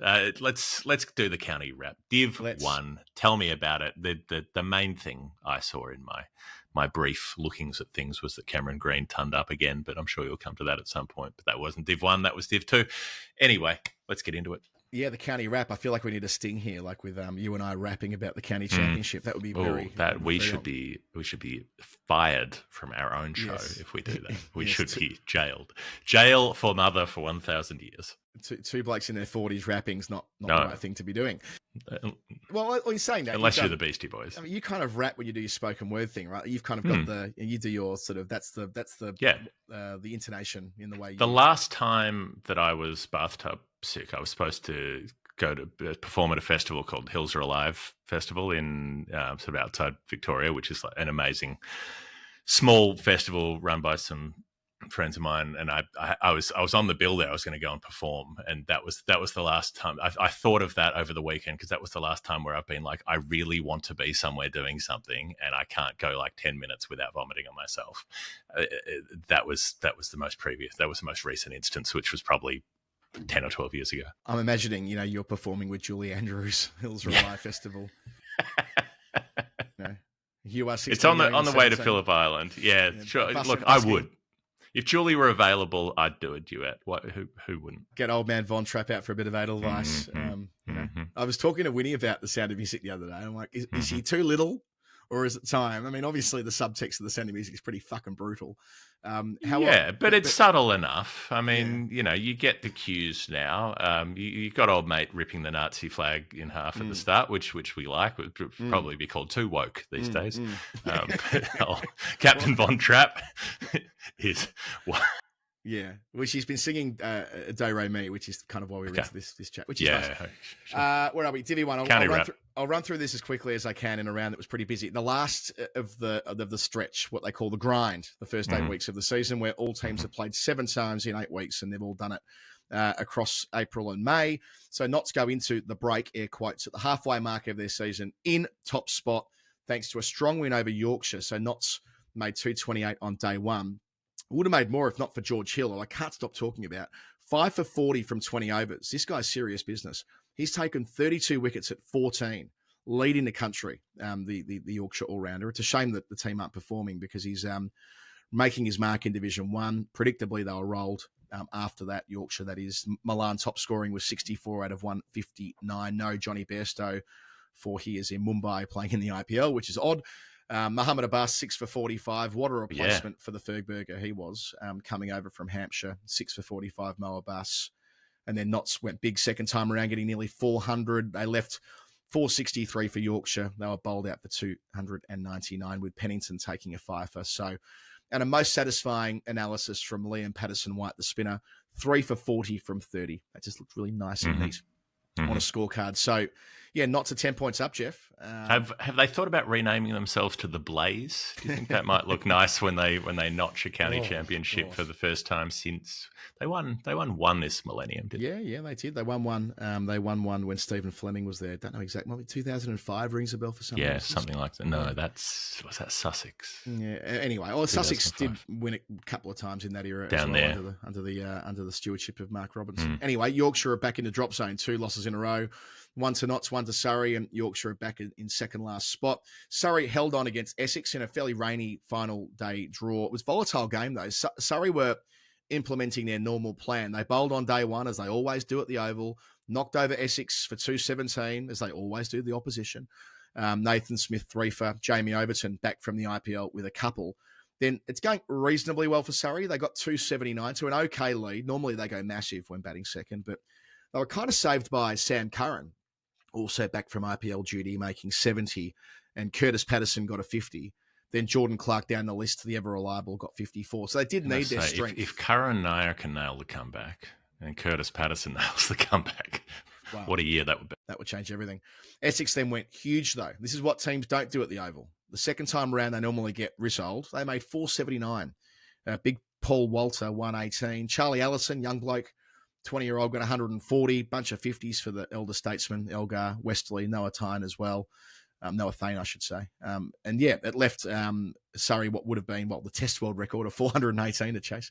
Let's do the county wrap. Div 1. Tell me about it. The main thing I saw in my brief lookings at things was that Cameron Green turned up again, but I'm sure you'll come to that at some point. But that wasn't Div 1, that was Div 2. Anyway, let's get into it. Yeah, the county wrap. I feel like we need a sting here, like with you and I rapping about the county championship. That would be we should be fired from our own show if we do that. We should be jailed. Jail for mother for 1,000 years. Two blokes in their 40s rapping's not the right thing to be doing. Well, you're saying that unless you're the Beastie Boys. I mean, you kind of rap when you do your spoken word thing, right? You've kind of got you do your sort of that's the intonation in the way. The last time that I was bathtub sick, I was supposed to go to perform at a festival called Hills Are Alive Festival in sort of outside Victoria, which is like an amazing small festival run by some friends of mine, and I was on the bill there. I was going to go and perform, and that was the last time I thought of that over the weekend, because that was the last time where I've been like, I really want to be somewhere doing something, and I can't go like 10 minutes without vomiting on myself. That was the most recent instance, which was probably 10 or 12 years ago. I'm imagining, you're performing with Julie Andrews, Hills Are Alive Festival. You are. It's on the way to Phillip Island. Yeah, sure. Look, I would. If Julie were available, I'd do a duet. Who wouldn't? Get old man Von Trapp out for a bit of Edelweiss. I was talking to Winnie about The Sound of Music the other day. I'm like, is she too little, or is it time? I mean, obviously the subtext of The Sound of Music is pretty fucking brutal. But it's subtle enough. I mean, you get the cues now. You got old mate ripping the Nazi flag in half at the start, which we like. Would probably be called too woke these days. Captain Von Trapp is. Yeah, well, she's been singing Do Re Mi, which is kind of why we were into this chat, which is nice. Sure. Where are we? Divvy 1. I'll run through this as quickly as I can in a round that was pretty busy. The last of the stretch, what they call the grind, the first 8 weeks of the season, where all teams have played 7 times in 8 weeks, and they've all done it across April and May. So Notts go into the break, air quotes, at the halfway mark of their season in top spot, thanks to a strong win over Yorkshire. So Notts made 228 on day one. Would have made more if not for George Hill, who I can't stop talking about. 5 for 40 from 20 overs. This guy's serious business. He's taken 32 wickets at 14, leading the country, the Yorkshire all-rounder. It's a shame that the team aren't performing, because he's making his mark in Division 1. Predictably, they were rolled after that, Yorkshire, that is. Milan top scoring was 64 out of 159. No Johnny Bairstow for he is in Mumbai playing in the IPL, which is odd. Muhammad Abbas, 6 for 45. What a replacement for the Fergburger he was, coming over from Hampshire. 6 for 45, Mo Abbas. And then Notts went big second time around, getting nearly 400. They left 463 for Yorkshire. They were bowled out for 299, with Pennington taking a fifer. So, and a most satisfying analysis from Liam Patterson-White, the spinner. 3 for 40 from 30. That just looked really nice and neat on a scorecard. So, yeah, Notts are 10 points up, Jeff. Have they thought about renaming themselves to the Blaze? Do you think that might look nice when they notch a county championship for the first time since they won one this millennium? Yeah, they did. They won one. They won one when Stephen Fleming was there. Don't know exactly. Maybe 2005 rings a bell for something. Yeah, something like that. No, was that Sussex? Yeah. Anyway, Sussex did win it a couple of times in that era down as well, there under the stewardship of Mark Robinson. Anyway, Yorkshire are back in the drop zone. 2 losses in a row. 1 to Notts, 1 to Surrey, and Yorkshire are back in second last spot. Surrey held on against Essex in a fairly rainy final day draw. It was a volatile game, though. Surrey were implementing their normal plan. They bowled on day one, as they always do at the Oval, knocked over Essex for 217, as they always do, the opposition. Nathan Smith, 3 for. Jamie Overton back from the IPL with a couple. Then it's going reasonably well for Surrey. They got 279 to an okay lead. Normally they go massive when batting second, but they were kind of saved by Sam Curran, also back from IPL duty, making 70, and Curtis Patterson got a 50. Then Jordan Clark down the list, the ever-reliable, got 54. So they did need their strength. If Karun Nair can nail the comeback and Curtis Patterson nails the comeback, wow, what a year that would be. That would change everything. Essex then went huge, though. This is what teams don't do at the Oval. The second time around, they normally get rissoled. They made 479. Big Paul Walter, 118. Charlie Allison, young bloke, 20-year-old, got 140, bunch of 50s for the elder statesman, Elgar, Westley, Noah Tyne as well. Noah Thane, I should say. And yeah, it left Surrey what would have been, the Test world record of 418 to chase.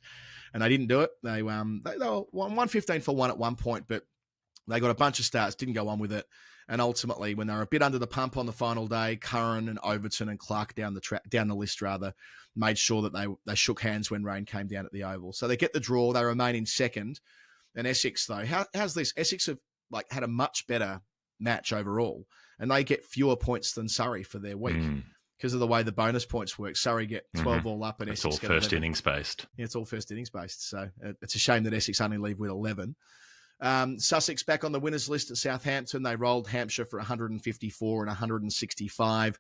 And they didn't do it. They were 115 for 1 at one point, but They got a bunch of starts, didn't go on with it. And ultimately, when they were a bit under the pump on the final day, Karun and Overton and Clark down the list made sure that they shook hands when rain came down at the Oval. So they get the draw. They remain in second. And Essex, though, how's this? Essex have had a much better match overall, and they get fewer points than Surrey for their week because of the way the bonus points work. Surrey get 12 all up, and Essex all first innings based. Yeah, it's all first innings based. So it's a shame that Essex only leave with 11. Sussex back on the winners list at Southampton. They rolled Hampshire for 154 and 165.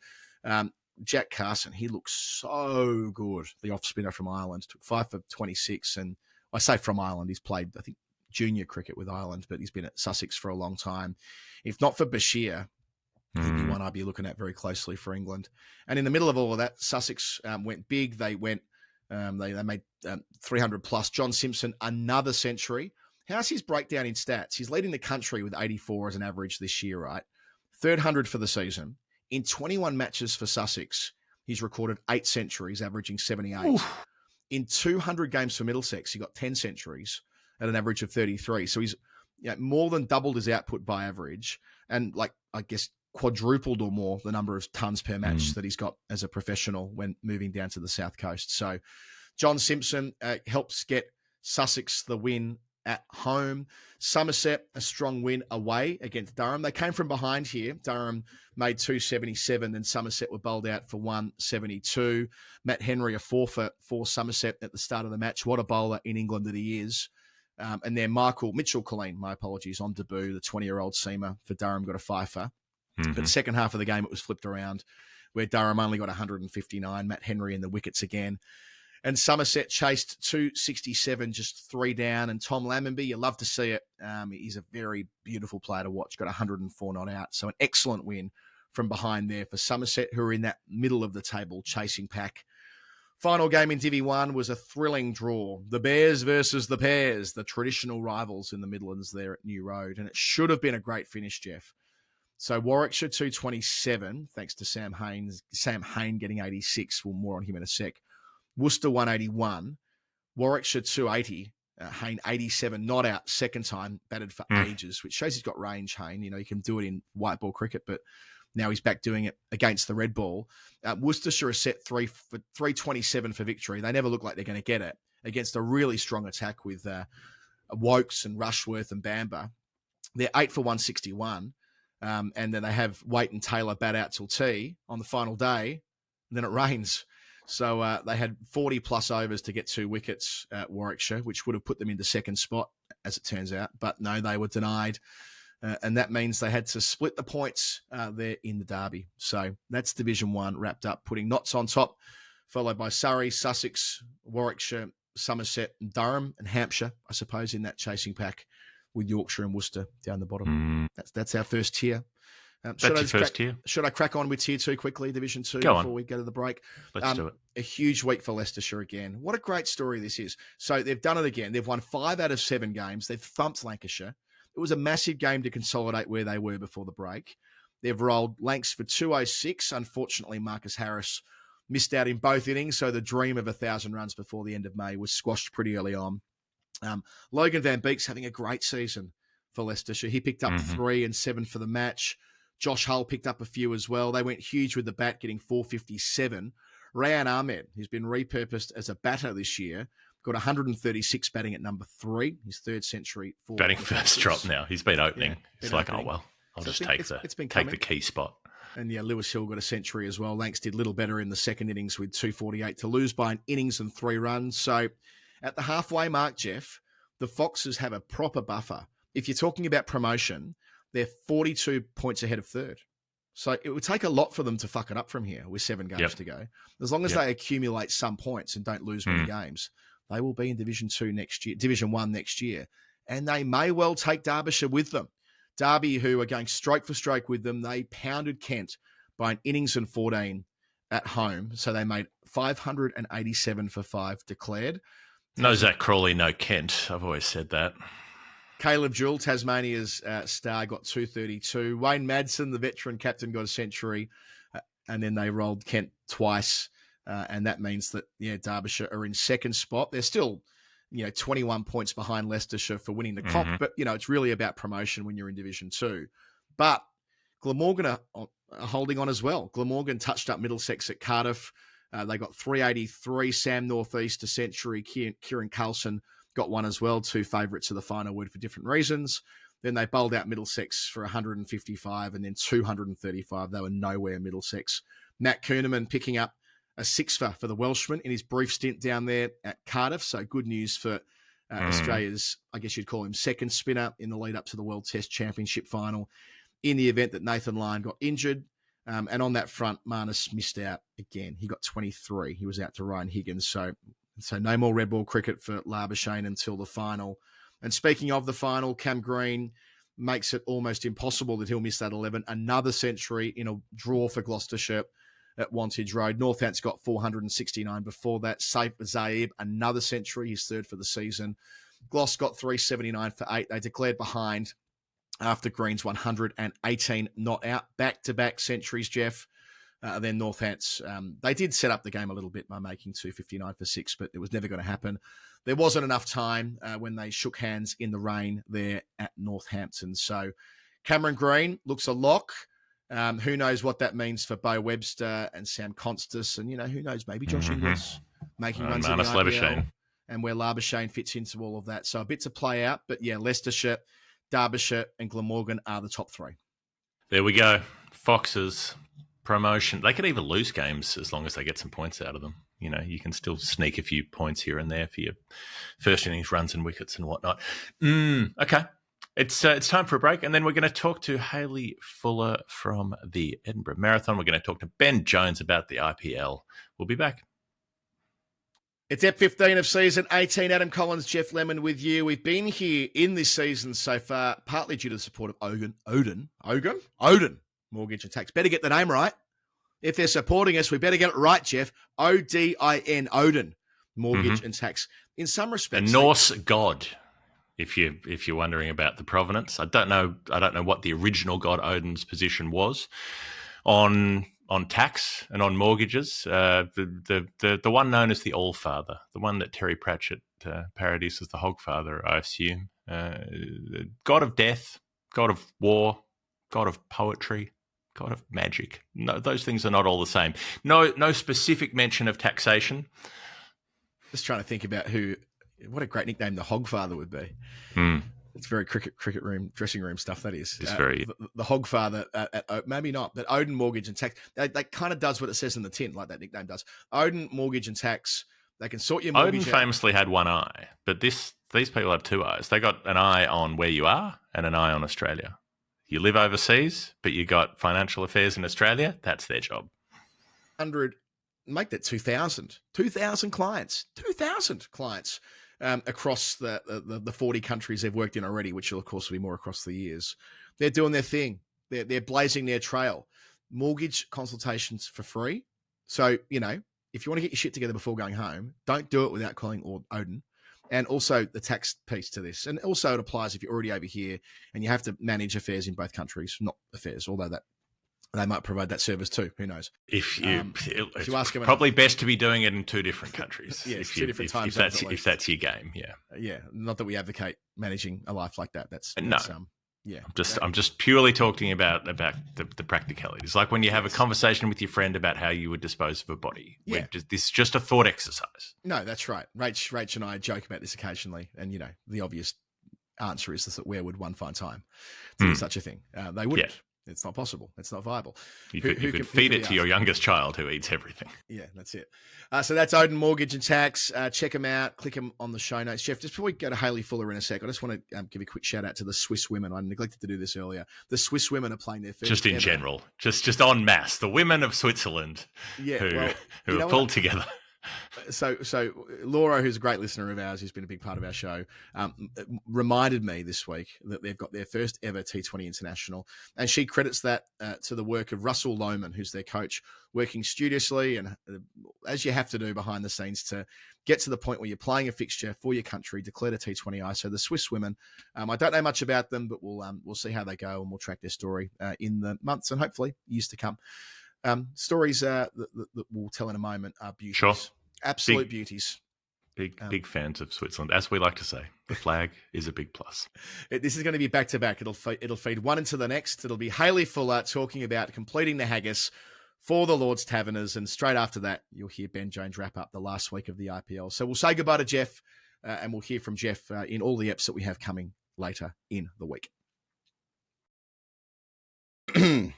Jack Carson, he looks so good. The off spinner from Ireland took 5 for 26, and I say from Ireland, he's played, I think, junior cricket with Ireland, but he's been at Sussex for a long time. If not for Bashir, he'd be one I'd be looking at very closely for England. And in the middle of all of that, Sussex went big. They went, they made 300 plus. John Simpson, another century. How's his breakdown in stats? He's leading the country with 84 as an average this year, right? 300 for the season. In 21 matches for Sussex, he's recorded 8 centuries, averaging 78. Oof. In 200 games for Middlesex, he got 10 centuries at an average of 33. So he's more than doubled his output by average, and I guess quadrupled or more the number of tons per match that he's got as a professional when moving down to the South Coast. So John Simpson helps get Sussex the win at home. Somerset, a strong win away against Durham. They came from behind here. Durham made 277, and Somerset were bowled out for 172. Matt Henry, a 4 for Somerset at the start of the match. What a bowler in England that he is. And then Mitchell Colleen, my apologies, on debut, the 20-year-old seamer for Durham, got a 5-fer. But second half of the game, it was flipped around, where Durham only got 159. Matt Henry in the wickets again. And Somerset chased 267, just 3 down. And Tom Lammonby, you love to see it. He's a very beautiful player to watch, got 104 not out. So an excellent win from behind there for Somerset, who are in that middle of the table chasing pack. Final game in Divi 1 was a thrilling draw. The Bears versus the Pears, the traditional rivals in the Midlands there at New Road. And it should have been a great finish, Jeff. So Warwickshire 227, thanks to Sam Hain getting 86. We'll more on him in a sec. Worcester 181, Warwickshire 280, Hain 87, not out, second time, batted for ages, which shows he's got range, Hain. You know, he can do it in white ball cricket, but now he's back doing it against the red ball. Worcestershire is set 327 for victory. They never look like they're going to get it against a really strong attack with Wokes and Rushworth and Bamber. They're 8 for 161, and then they have Waite and Taylor bat out till tea on the final day, and then it rains. So they had 40-plus overs to get 2 wickets at Warwickshire, which would have put them into second spot, as it turns out. But no, they were denied. And that means they had to split the points there in the derby. So that's Division 1 wrapped up, putting Notts on top, followed by Surrey, Sussex, Warwickshire, Somerset, and Durham, and Hampshire, I suppose, in that chasing pack, with Yorkshire and Worcester down the bottom. That's our first tier. That's your first tier. Should I crack on with tier 2 quickly, Division 2, before we go to the break? Let's do it. A huge week for Leicestershire again. What a great story this is. So they've done it again. They've won 5 out of 7 games. They've thumped Lancashire. It was a massive game to consolidate where they were before the break. They've rolled Lancs for 206. Unfortunately, Marcus Harris missed out in both innings, so the dream of 1,000 runs before the end of May was squashed pretty early on. Logan Van Beek's having a great season for Leicestershire. He picked up 3 and 7 for the match. Josh Hull picked up a few as well. They went huge with the bat, getting 457. Rayan Ahmed, who's been repurposed as a batter this year, got 136 batting at number 3, his 3rd century. Batting first drop now. He's been opening. It's like, opening. Oh, well, I'll just take the key spot. And yeah, Lewis Hill got a century as well. Lancs did a little better in the second innings with 248 to lose by an innings and 3 runs. So at the halfway mark, Jeff, the Foxes have a proper buffer. If you're talking about promotion, they're 42 points ahead of 3rd. So it would take a lot for them to fuck it up from here with 7 games to go. As long as they accumulate some points and don't lose many games, they will be in Division 1 next year. And they may well take Derbyshire with them. Derby, who are going stroke for stroke with them, they pounded Kent by an innings and 14 at home. So they made 587 for 5 declared. No Zach Crawley, no Kent. I've always said that. Caleb Jewell, Tasmania's star, got 232. Wayne Madsen, the veteran captain, got a century. And then they rolled Kent twice. And that means that, Derbyshire are in second spot. They're still 21 points behind Leicestershire for winning the comp. But, it's really about promotion when you're in Division 2. But Glamorgan are holding on as well. Glamorgan touched up Middlesex at Cardiff. They got 383. Sam Northeast, a century. Kieran Carlson got one as well. 2 favourites to the final word for different reasons. Then they bowled out Middlesex for 155 and then 235. They were nowhere, Middlesex. Matt Kuhneman picking up a sixfer for the Welshman in his brief stint down there at Cardiff. So good news for Australia's, I guess you'd call him, second spinner in the lead up to the World Test Championship final in the event that Nathan Lyon got injured. And on that front, Marnus missed out again. He got 23. He was out to Ryan Higgins. So no more red ball cricket for Labuschagne until the final. And speaking of the final, Cam Green makes it almost impossible that he'll miss that 11. Another century in a draw for Gloucestershire at Wantage Road. Northants got 469 before that. Saif Zaib, another century, his third for the season. Gloss got 379 for 8. They declared behind after Green's 118 not out. Back-to-back centuries, Jeff. Then Northants, they did set up the game a little bit by making 259 for 6, but it was never going to happen. There wasn't enough time when they shook hands in the rain there at Northampton. So Cameron Green looks a lock. Who knows what that means for Bo Webster and Sam Constas, and who knows, maybe Josh Inglis making runs in the IPL, and where Labuschagne fits into all of that. So a bit to play out, but yeah, Leicestershire, Derbyshire, and Glamorgan are the top 3. There we go. Foxes promotion. They could even lose games as long as they get some points out of them. You can still sneak a few points here and there for your first innings runs and wickets and whatnot. Okay. It's time for a break, and then we're going to talk to Hayley Fuller from the Edinburgh Marathon. We're going to talk to Ben Jones about the IPL. We'll be back. It's Ep 15 of season 18. Adam Collins, Jeff Lemon with you. We've been here in this season so far, partly due to the support of Odin Mortgage and Tax. Better get the name right. If they're supporting us, we better get it right, Jeff. Odin, Odin Mortgage and Tax. In some respects, a Norse god. If you're wondering about the provenance, I don't know what the original god Odin's position was on tax and on mortgages. The one known as the Allfather, the one that Terry Pratchett parodies as the Hogfather, I assume. God of death, god of war, god of poetry, god of magic. No, those things are not all the same. No specific mention of taxation. Just trying to think about what a great nickname the Hogfather would be. It's very cricket room, dressing room stuff, that is. It's very... The Hogfather, maybe not, but Odin Mortgage and Tax, that kind of does what it says in the tin, like that nickname does. Odin Mortgage and Tax, they can sort your mortgage Odin famously had one eye, but these people have 2 eyes. They got an eye on where you are and an eye on Australia. You live overseas, but you got financial affairs in Australia, that's their job. 100, make that 2,000. 2,000 clients. 2,000 clients. Across the 40 countries they've worked in already, which will, of course, be more across the years. They're doing their thing. They're blazing their trail. Mortgage consultations for free. So, if you want to get your shit together before going home, don't do it without calling Odin. And also the tax piece to this. And also it applies if you're already over here and you have to manage affairs in both countries, not affairs, although that they might provide that service too. Who knows? If you ask them, probably best to be doing it in 2 different countries. Yeah, 2 different time zones. If that's your game, yeah. Yeah, not that we advocate managing a life like that. That's yeah. I'm just purely talking about the practicalities. Like when you have a conversation with your friend about how you would dispose of a body. Yeah. This is just a thought exercise. No, that's right. Rach and I joke about this occasionally, and the obvious answer is that where would one find time to do such a thing? They wouldn't. Yeah. It's not possible. It's not viable. You could feed it to your youngest child who eats everything. Yeah, that's it. So that's Odin Mortgage and Tax. Check them out. Click them on the show notes. Jeff, just before we go to Hayley Fuller in a sec, I just want to give a quick shout out to the Swiss women. I neglected to do this earlier. The Swiss women are playing their first just in general, just en masse. The women of Switzerland who have pulled together. So Laura, who's a great listener of ours, who's been a big part of our show, reminded me this week that they've got their first ever T20 international, and she credits that to the work of Russell Lohman, who's their coach, working studiously and as you have to do behind the scenes to get to the point where you're playing a fixture for your country, declared a T20I. So the Swiss women, I don't know much about them, but we'll see how they go, and we'll track their story in the months and hopefully years to come. Stories that we'll tell in a moment are beauties. Sure. Absolute beauties. Big fans of Switzerland, as we like to say. The flag is a big plus. This is going to be back to back. It'll feed one into the next. It'll be Hayley Fuller talking about completing the haggis for the Lord's Taverners, and straight after that, you'll hear Ben Jones wrap up the last week of the IPL. So we'll say goodbye to Jeff, and we'll hear from Jeff in all the eps that we have coming later in the week. Okay.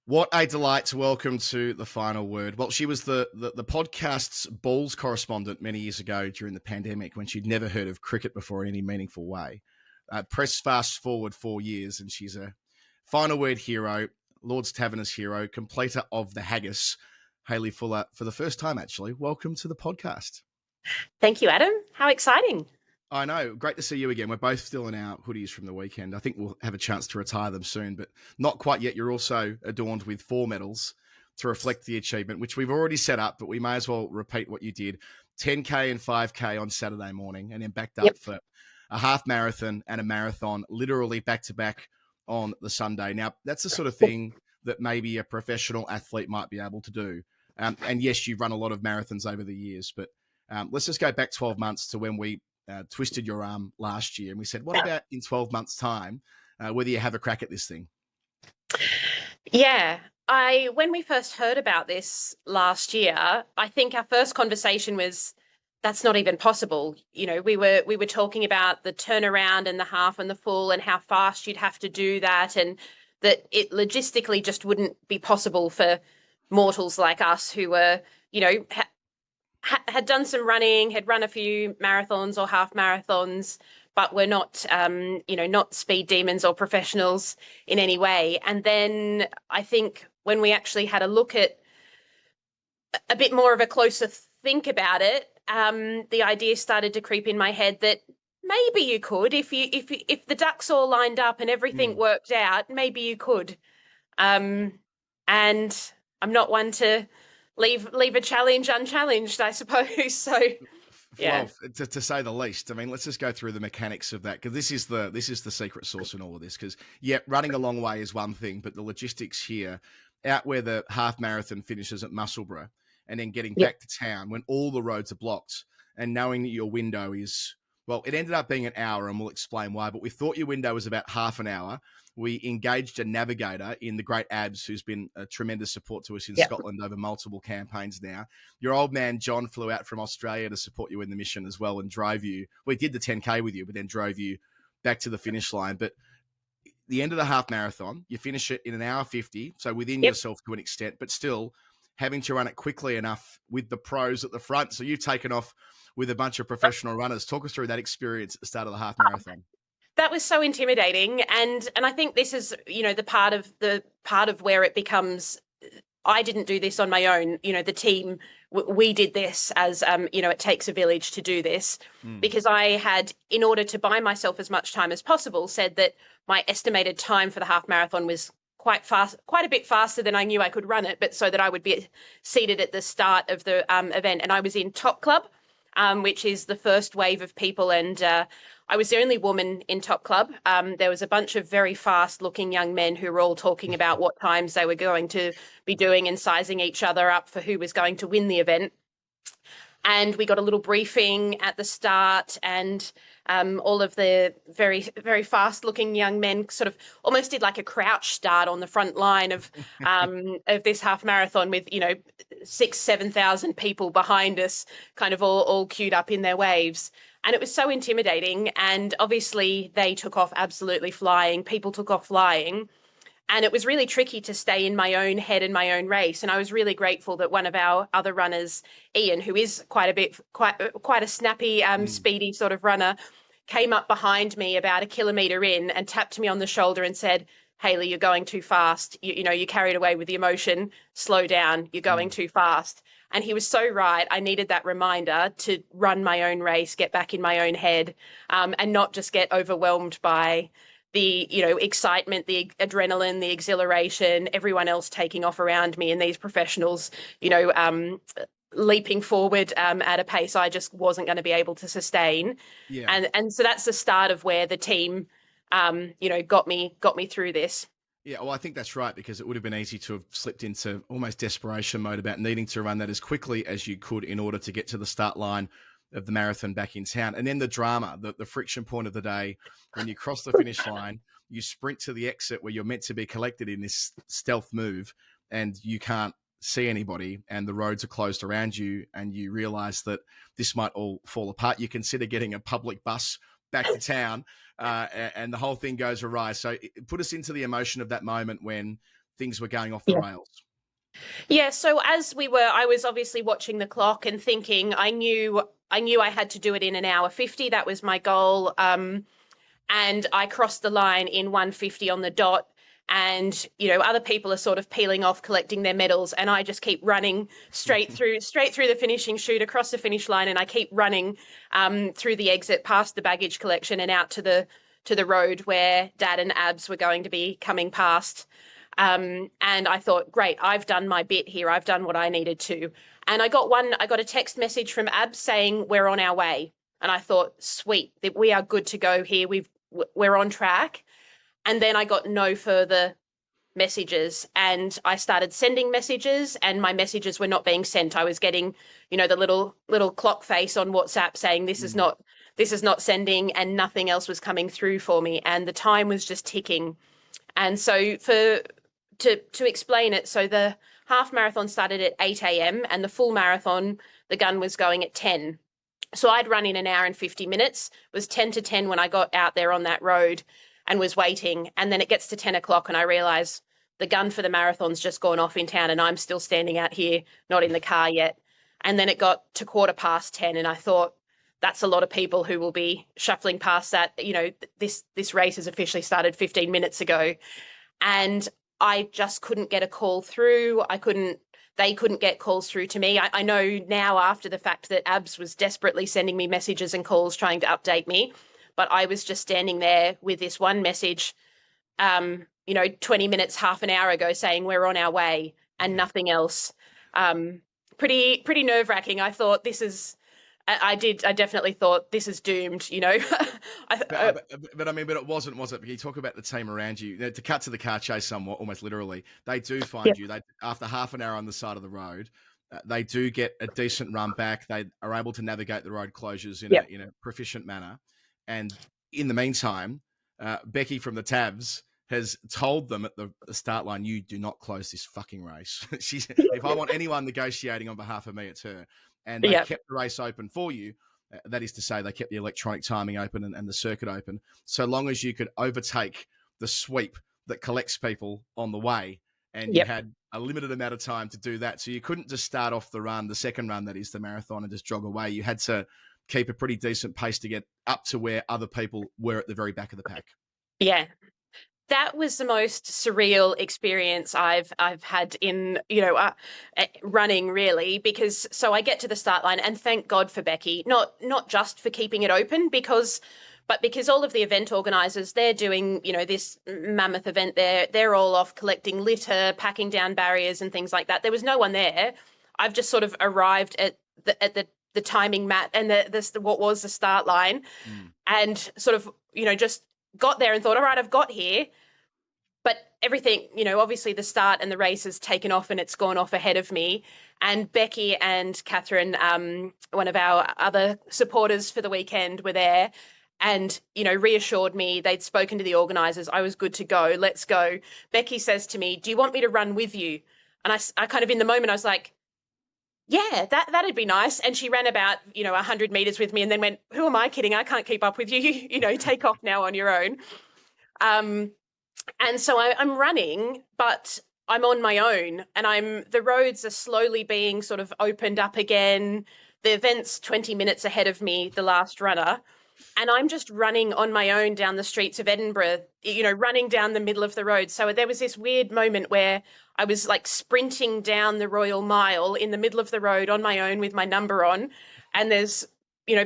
What a delight to welcome to the final word. Well, she was the podcast's balls correspondent many years ago during the pandemic when she'd never heard of cricket before in any meaningful way. Press fast forward 4 years and she's a final word hero, Lord's Taverners hero, completer of the haggis, Hayley Fuller, for the first time, actually. Welcome to the podcast. Thank you, Adam. How exciting. I know. Great to see you again. We're both still in our hoodies from the weekend. I think we'll have a chance to retire them soon, but not quite yet. You're also adorned with 4 medals to reflect the achievement, which we've already set up, but we may as well repeat what you did. 10K and 5K on Saturday morning, and then backed up for a half marathon and a marathon, literally back-to-back on the Sunday. Now, that's the sort of thing that maybe a professional athlete might be able to do. And yes, you've run a lot of marathons over the years, but let's just go back 12 months to when we twisted your arm last year. And we said, what about in 12 months' time, whether you have a crack at this thing? Yeah. When we first heard about this last year, I think our first conversation was, that's not even possible. You know, we were talking about the turnaround and the half and the full and how fast you'd have to do that, and that it logistically just wouldn't be possible for mortals like us who were, you know, had done some running, had run a few marathons or half marathons, but were not, not speed demons or professionals in any way. And then I think when we actually had a look at a bit more of a closer think about it, the idea started to creep in my head that maybe you could, if the ducks all lined up and everything worked out, maybe you could. And I'm not one to leave a challenge unchallenged, I suppose. So, yeah. Well, to say the least. I mean, let's just go through the mechanics of that, because this is the secret sauce in all of this. Because running a long way is one thing, but the logistics here, out where the half marathon finishes at Musselburgh, and then getting back to town when all the roads are blocked, and knowing that your window is, well, it ended up being an hour, and we'll explain why. But we thought your window was about half an hour. We engaged a navigator in the great Abs, who's been a tremendous support to us in Scotland over multiple campaigns now. Your old man, John, flew out from Australia to support you in the mission as well and drove you. We did the 10K with you, but then drove you back to the finish line. But the end of the half marathon, you finish it in an hour 50, so within yourself to an extent, but still having to run it quickly enough with the pros at the front. So you've taken off with a bunch of professional runners. Talk us through that experience at the start of the half marathon. That was so intimidating, and I think this is, the part of where it becomes, I didn't do this on my own. You know, the team, we did this as it takes a village to do this, because I had, in order to buy myself as much time as possible, said that my estimated time for the half marathon was quite a bit faster than I knew I could run it, but so that I would be seated at the start of the event. And I was in Top Club, which is the first wave of people, and I was the only woman in Top Club. There was a bunch of very fast-looking young men who were all talking about what times they were going to be doing and sizing each other up for who was going to win the event. And we got a little briefing at the start, and all of the very, very fast-looking young men sort of almost did like a crouch start on the front line of this half marathon with 6,000-7,000 people behind us, kind of all queued up in their waves. And it was so intimidating. And obviously they took off absolutely flying. People took off flying. And it was really tricky to stay in my own head and my own race. And I was really grateful that one of our other runners, Ian, who is quite a snappy, speedy sort of runner, came up behind me about a kilometre in and tapped me on the shoulder and said, "Hayley, you're going too fast. You carried away with the emotion. Slow down. You're going too fast." And he was so right. I needed that reminder to run my own race, get back in my own head, and not just get overwhelmed by the, excitement, the adrenaline, the exhilaration, everyone else taking off around me, and these professionals, leaping forward at a pace I just wasn't going to be able to sustain. Yeah. And so that's the start of where the team, got me through this. Yeah, well, I think that's right, because it would have been easy to have slipped into almost desperation mode about needing to run that as quickly as you could in order to get to the start line of the marathon back in town. And then the drama, the friction point of the day, when you cross the finish line, you sprint to the exit where you're meant to be collected in this stealth move, and you can't see anybody and the roads are closed around you, and you realize that this might all fall apart. You consider getting a public bus back to town, and the whole thing goes awry. So put us into the emotion of that moment when things were going off the rails. Yeah, so I was obviously watching the clock and thinking I knew I had to do it in an hour 50. That was my goal. And I crossed the line in 1:50 on the dot. And, other people are sort of peeling off, collecting their medals. And I just keep running straight through the finishing chute, across the finish line. And I keep running through the exit, past the baggage collection and out to the road where Dad and Abs were going to be coming past. And I thought, great, I've done my bit here. I've done what I needed to. And I got a text message from Abs saying we're on our way. And I thought, sweet, that we are good to go here. We're on track. And then I got no further messages, and I started sending messages, and my messages were not being sent. I was getting, the little clock face on WhatsApp saying this is not sending, and nothing else was coming through for me. And the time was just ticking. And so to explain it, so the half marathon started at 8 a.m. and the full marathon, the gun was going at 10. So I'd run in an hour and 50 minutes. It was 10 to 10 when I got out there on that road and was waiting. And then it gets to 10 o'clock and I realize the gun for the marathon's just gone off in town and I'm still standing out here, not in the car yet. And then it got to 10:15 and I thought, that's a lot of people who will be shuffling past that. This race has officially started 15 minutes ago. And I just couldn't get a call through. They couldn't get calls through to me. I know now after the fact that Abs was desperately sending me messages and calls trying to update me. But I was just standing there with this one message, 20 minutes, half an hour ago saying we're on our way and nothing else. Pretty nerve-wracking. I thought I definitely thought this is doomed, But it wasn't, was it? You talk about the team around you. To cut to the car chase somewhat, almost literally, they do find you. They, after half an hour on the side of the road, they do get a decent run back. They are able to navigate the road closures in a proficient manner. And in the meantime, Becky from the Tabs has told them at the start line, you do not close this fucking race. If I want anyone negotiating on behalf of me, it's her. And they kept the race open for you. That is to say, they kept the electronic timing open and the circuit open, so long as you could overtake the sweep that collects people on the way. And you had a limited amount of time to do that. So you couldn't just start off the second run, that is the marathon, and just jog away. You had to keep a pretty decent pace to get up to where other people were at the very back of the pack. Yeah. That was the most surreal experience I've had in, running, really, because so I get to the start line and thank God for Becky, not just for keeping it open but because all of the event organisers, they're doing, this mammoth event they're all off collecting litter, packing down barriers and things like that. There was no one there. I've just sort of arrived at the timing mat and what was the start line and sort of, just got there and thought, all right, I've got here. But everything, obviously the start and the race has taken off and it's gone off ahead of me. And Becky and Catherine, one of our other supporters for the weekend, were there and, reassured me. They'd spoken to the organisers. I was good to go. Let's go. Becky says to me, do you want me to run with you? And I kind of, in the moment, I was like, yeah, that'd be nice. And she ran about, 100 meters with me and then went, who am I kidding? I can't keep up with you. Take off now on your own. And so I'm running, but I'm on my own and the roads are slowly being sort of opened up again. The event's 20 minutes ahead of me, the last runner. And I'm just running on my own down the streets of Edinburgh, running down the middle of the road. So there was this weird moment where I was like sprinting down the Royal Mile in the middle of the road on my own with my number on. And there's,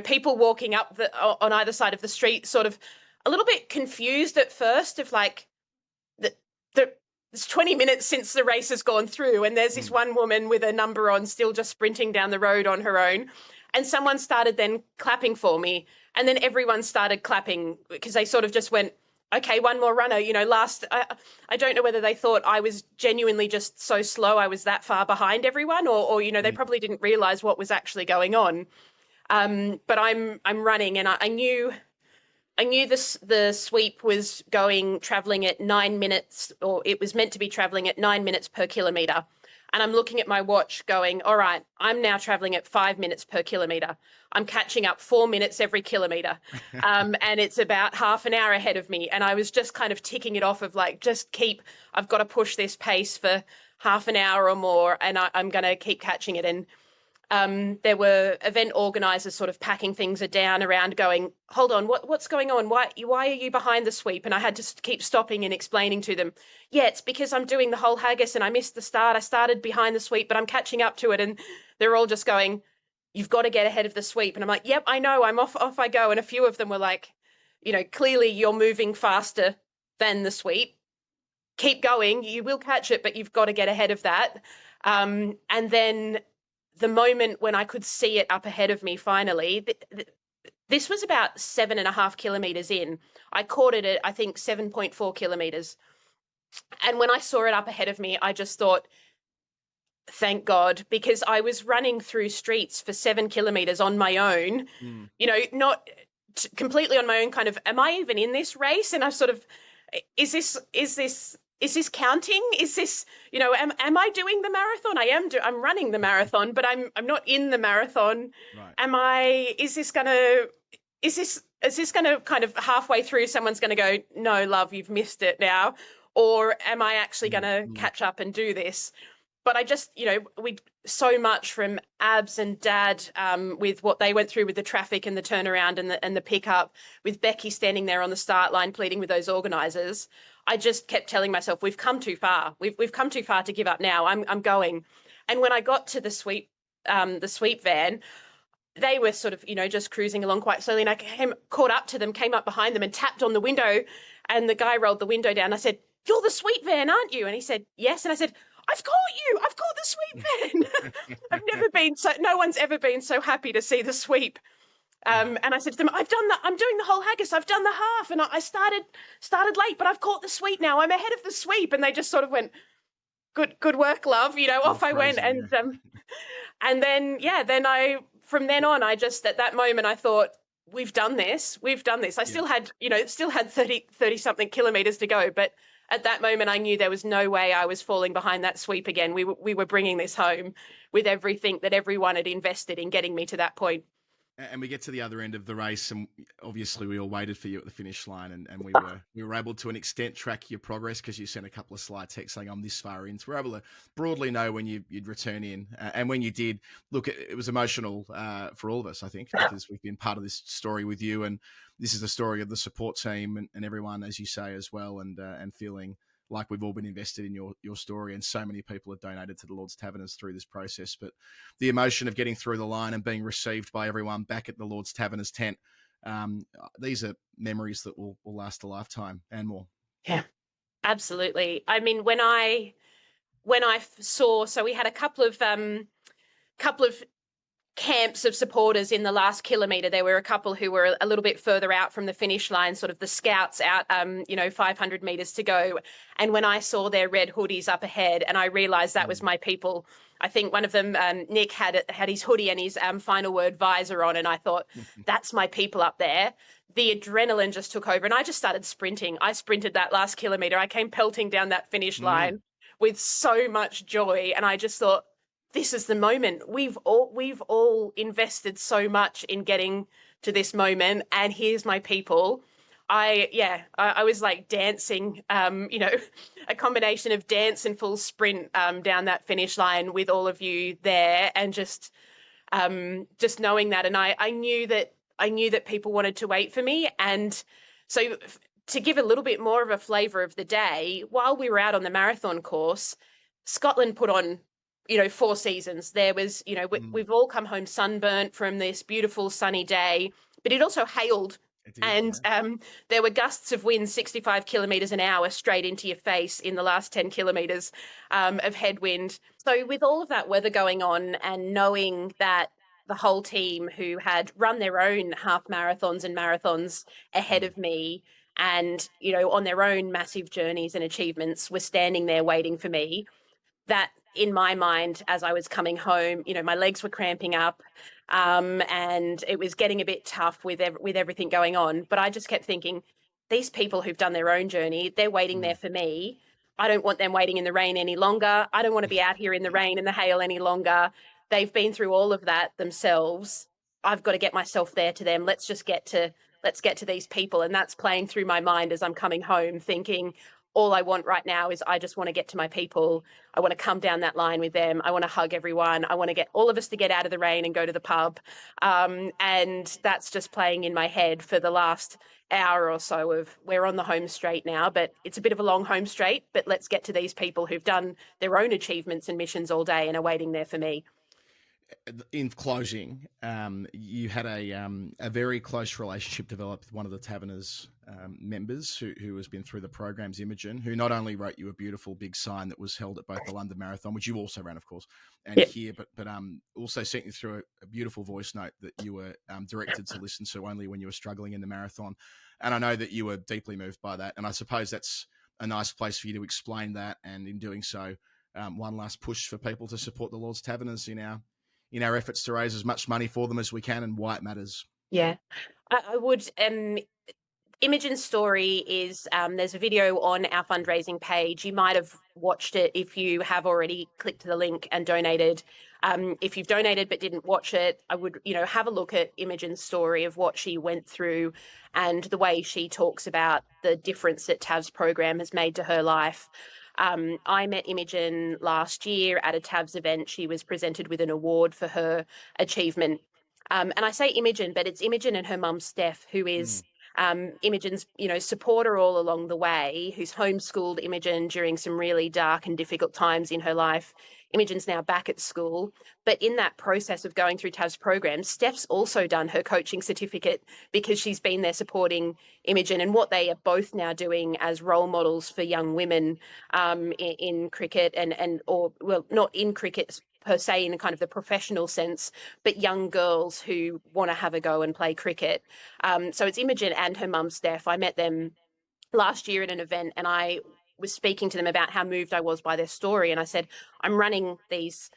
people walking up on either side of the street, sort of a little bit confused at first of like, it's 20 minutes since the race has gone through and there's this one woman with a number on still just sprinting down the road on her own. And someone started then clapping for me and then everyone started clapping because they sort of just went, okay, one more runner, I don't know whether they thought I was genuinely just so slow I was that far behind everyone, or they probably didn't realize what was actually going on. But I'm running, and I knew the sweep was traveling at 9 minutes, or it was meant to be traveling at 9 minutes per kilometer. And I'm looking at my watch going, all right, I'm now traveling at 5 minutes per kilometer. I'm catching up 4 minutes every kilometer. And it's about half an hour ahead of me. And I was just kind of ticking it off of like, I've got to push this pace for half an hour or more, and I'm going to keep catching it. And there were event organisers sort of packing things down around going, hold on, what's going on? Why are you behind the sweep? And I had to keep stopping and explaining to them, yeah, it's because I'm doing the whole haggis and I missed the start. I started behind the sweep, but I'm catching up to it. And they're all just going, you've got to get ahead of the sweep. And I'm like, yep, I know, I'm off I go. And a few of them were like, clearly you're moving faster than the sweep. Keep going, you will catch it, but you've got to get ahead of that. And then the moment when I could see it up ahead of me, finally, this was about 7.5 kilometers in. I caught it at, I think, 7.4 kilometers. And when I saw it up ahead of me, I just thought, thank God, because I was running through streets for 7 kilometers on my own, not completely on my own, kind of, am I even in this race? And I sort of, is this counting? Is this, am I doing the marathon? I'm running the marathon, but I'm not in the marathon. Right. Is this going to kind of halfway through, someone's going to go, no, love, you've missed it now. Or am I actually going to catch up and do this? But I just, we so much from Abs and Dad with what they went through with the traffic and the turnaround and the pickup, with Becky standing there on the start line pleading with those organisers. I just kept telling myself, we've come too far. We've come too far to give up now. I'm going. And when I got to the sweep van, they were sort of, just cruising along quite slowly. And I caught up to them, came up behind them and tapped on the window. And the guy rolled the window down. I said, you're the sweep van, aren't you? And he said, yes. And I said, I've caught you. I've caught the sweep van. No one's ever been so happy to see the sweep. And I said to them, I've done that. I'm doing the whole haggis. I've done the half, and I started late, but I've caught the sweep now. I'm ahead of the sweep. And they just sort of went, good work, love. Off I went. And then from then on, I just, at that moment, I thought, we've done this. I still had 30 something kilometers to go, but at that moment, I knew there was no way I was falling behind that sweep again. We were bringing this home with everything that everyone had invested in getting me to that point. And we get to the other end of the race, and obviously we all waited for you at the finish line, and we were able to an extent track your progress because you sent a couple of slide texts saying I'm this far in. So we're able to broadly know when you'd return in, and when you did, look, it was emotional for all of us, I think, because we've been part of this story with you, and this is the story of the support team and everyone, as you say, as well, and feeling like we've all been invested in your story, and so many people have donated to the Lord's Taverners through this process. But the emotion of getting through the line and being received by everyone back at the Lord's Taverners tent, these are memories that will last a lifetime and more. Yeah, absolutely. I mean, when I saw, so we had a couple of camps of supporters in the last kilometre. There were a couple who were a little bit further out from the finish line, sort of the scouts out, 500 metres to go. And when I saw their red hoodies up ahead, and I realised that was my people, I think one of them, Nick, had his hoodie and his final word visor on, and I thought, that's my people up there. The adrenaline just took over, and I just started sprinting. I sprinted that last kilometre. I came pelting down that finish line with so much joy, and I just thought, this is the moment. We've all invested so much in getting to this moment, and here's my people. I was like dancing, a combination of dance and full sprint down that finish line with all of you there, and just knowing that. And I knew that people wanted to wait for me. And so to give a little bit more of a flavour of the day, while we were out on the marathon course, Scotland put on 4 seasons. There was, we've all come home sunburnt from this beautiful sunny day, but it also hailed. There were gusts of wind 65 kilometres an hour straight into your face in the last 10 kilometres of headwind. So with all of that weather going on, and knowing that the whole team who had run their own half marathons and marathons ahead of me, and, you know, on their own massive journeys and achievements, were standing there waiting for me. That, in my mind, as I was coming home, you know, my legs were cramping up, and it was getting a bit tough with everything going on. But I just kept thinking, these people who've done their own journey, they're waiting there for me. I don't want them waiting in the rain any longer. I don't want to be out here in the rain and the hail any longer. They've been through all of that themselves. I've got to get myself there to them. Let's get to these people. And that's playing through my mind as I'm coming home, thinking, all I want right now is I just want to get to my people. I want to come down that line with them. I want to hug everyone. I want to get all of us to get out of the rain and go to the pub. And that's just playing in my head for the last hour or so of, we're on the home straight now, but it's a bit of a long home straight, but let's get to these people who've done their own achievements and missions all day and are waiting there for me. In closing, you had a very close relationship developed with one of the Taverner's members who has been through the programs, Imogen, who not only wrote you a beautiful big sign that was held at both the London Marathon, which you also ran, of course, and here, but also sent you through a beautiful voice note that you were directed to listen to only when you were struggling in the marathon. And I know that you were deeply moved by that. And I suppose that's a nice place for you to explain that. And in doing so, one last push for people to support the Lord's Taverners in our efforts to raise as much money for them as we can and why it matters. Yeah, I would. Imogen's story is, there's a video on our fundraising page. You might have watched it if you have already clicked the link and donated. If you've donated but didn't watch it, I would, you know, have a look at Imogen's story of what she went through and the way she talks about the difference that TAV's program has made to her life. I met Imogen last year at a TAVS event. She was presented with an award for her achievement. And I say Imogen, but it's Imogen and her mum, Steph, who is Imogen's, you know, supporter all along the way, who's homeschooled Imogen during some really dark and difficult times in her life. Imogen's now back at school. But in that process of going through TAV's program, Steph's also done her coaching certificate because she's been there supporting Imogen, and what they are both now doing as role models for young women in cricket or not in cricket per se in kind of the professional sense, but young girls who want to have a go and play cricket. So it's Imogen and her mum, Steph. I met them last year at an event, and I was speaking to them about how moved I was by their story. And I said, I'm running these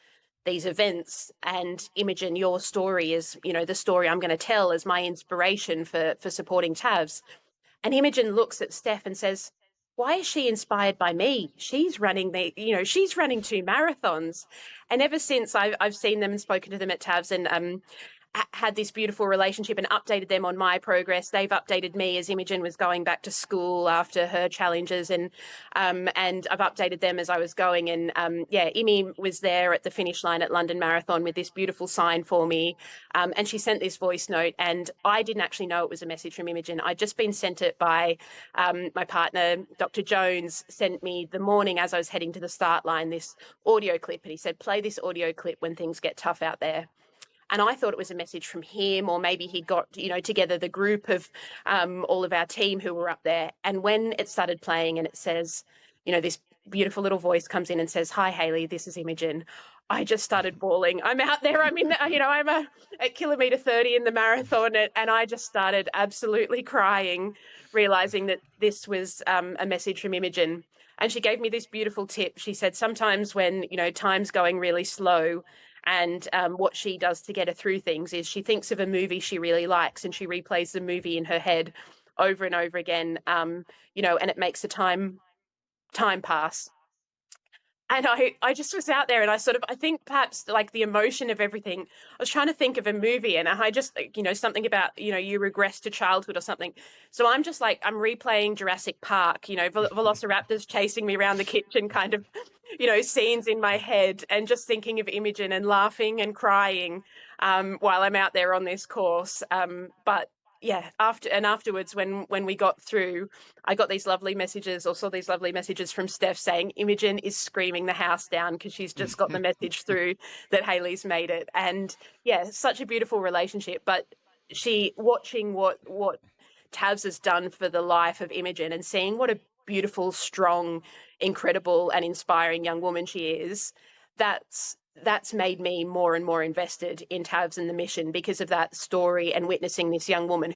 events, and Imogen, your story is, you know, the story I'm going to tell as my inspiration for supporting TAVs. And Imogen looks at Steph and says, why is she inspired by me? She's running she's running 2 marathons. And ever since I've seen them and spoken to them at TAVS and had this beautiful relationship and updated them on my progress. They've updated me as Imogen was going back to school after her challenges, and I've updated them as I was going. And Imi was there at the finish line at London Marathon with this beautiful sign for me, and she sent this voice note, and I didn't actually know it was a message from Imogen. I'd just been sent it by my partner, Dr. Jones, sent me the morning as I was heading to the start line this audio clip, and he said, play this audio clip when things get tough out there. And I thought it was a message from him, or maybe he'd got, you know, together the group of all of our team who were up there. And when it started playing and it says, you know, this beautiful little voice comes in and says, hi, Haylee, this is Imogen. I just started bawling. I'm out there. I'm at kilometre 30 in the marathon, and I just started absolutely crying, realising that this was a message from Imogen. And she gave me this beautiful tip. She said, sometimes when, you know, time's going really slow, and what she does to get her through things is she thinks of a movie she really likes and she replays the movie in her head over and over again, and it makes the time pass. And I just was out there, and I think perhaps like the emotion of everything, I was trying to think of a movie, and I just, something about, you regress to childhood or something. So I'm just like, I'm replaying Jurassic Park, velociraptors chasing me around the kitchen kind of, scenes in my head, and just thinking of Imogen and laughing and crying while I'm out there on this course. But yeah, afterwards, when we got through, I got these lovely messages, or saw these lovely messages from Steph saying Imogen is screaming the house down because she's just got the message through that Hayley's made it. And yeah, such a beautiful relationship. But watching what TAVS has done for the life of Imogen, and seeing what a beautiful, strong, incredible and inspiring young woman she is, that's made me more and more invested in TAVS and the mission because of that story, and witnessing this young woman